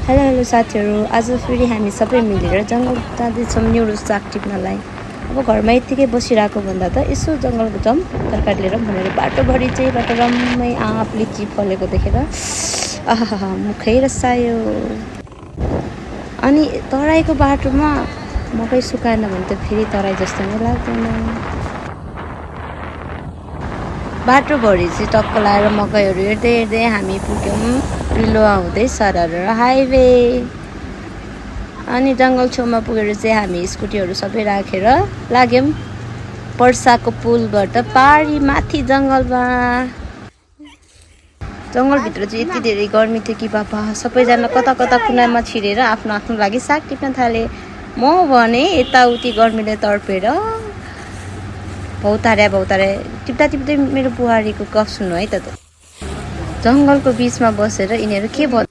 Hello hello साथीहरू, आज फेरि हामी सबै मिलेर जङ्गल जाँदैछौँ न्युरो साग टिप्नलाई। अब घरमा यत्तिकै बसिरहेको भन्दा त यसो जङ्गलको जाउँ तरकारी लिएर भनेर बाटोभरि चाहिँ बाट रम्मै आँप लिची फलेको देखेर आहा मुखै रसायो। अनि तराईको बाटोमा मकै सुकाएन भने त फेरि तराई जस्तो नै लाग्दैन। बाटोभरि चाहिँ टक्क लाएर मकैहरू हेर्दै हेर्दै हामी पुग्यौँ रिलोवा हुँदै सरर हाइवे। अनि जङ्गल छेउमा पुगेर चाहिँ हामी स्कुटीहरू सबै राखेर लाग्यौँ पर्साको पुलबाट पारी माथि जङ्गलमा। जङ्गलभित्र चाहिँ यति धेरै गर्मी थियो कि बाबा, सबैजना कता कता कुनामा छिरेर आफ्नो आफ्नो लागि साग टिप्न थाले। म भने यताउति गर्मीले तर्पेर भौतारे टिप्दा टिप्दै मेरो बुहारीको गफ सुन्नु है त। जङ्गलको बिचमा बसेर यिनीहरू के भन्छ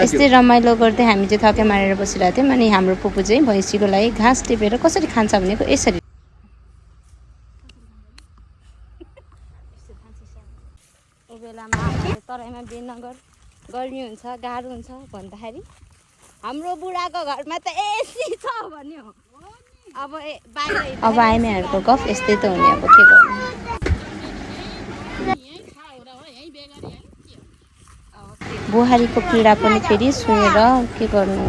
यस्तै रमाइलो गर्दै हामी चाहिँ थके मारेर बसिरहेको थियौँ। अनि हाम्रो पुपू चाहिँ भैँसीको लागि घाँस टिपेर कसरी खान्छ भनेको यसरी। यो बेलामा तराईमा बेनगर गर्मी हुन्छ, गाह्रो हुन्छ भन्दाखेरि हाम्रो बुढाको घरमा त एसी छ भन्यो। अब आइमाईहरूको गफ यस्तै त हुने, अब के गर्नु। बुहारीको पीडा पनि फेरि सुनेर के गर्नु,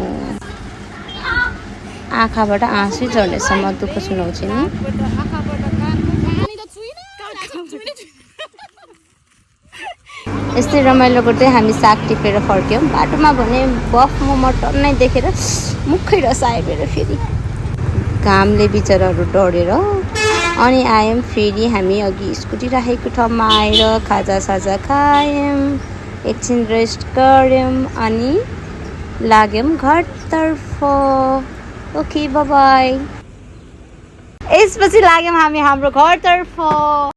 आँखाबाट आँसु झर्नेसम्म दुःख सुनाउँछ नि। यस्तै रमाइलो गर्दै हामी साग टिपेर फर्क्यौँ। बाटोमा भने बफ मटन नै देखेर मुखै रसायो मेरो फेरि। घामले बिचराहरू डढेर अनि आयौँ फेरि हामी अघि स्कुटी राखेको ठाउँमा आएर खाजा साजा खायौँ, एकछिन रेस्ट गऱ्यौँ अनि लाग्यौँ घरतर्फ। Okay by. यसपछि लाग्यौँ हामी हाम्रो घरतर्फ।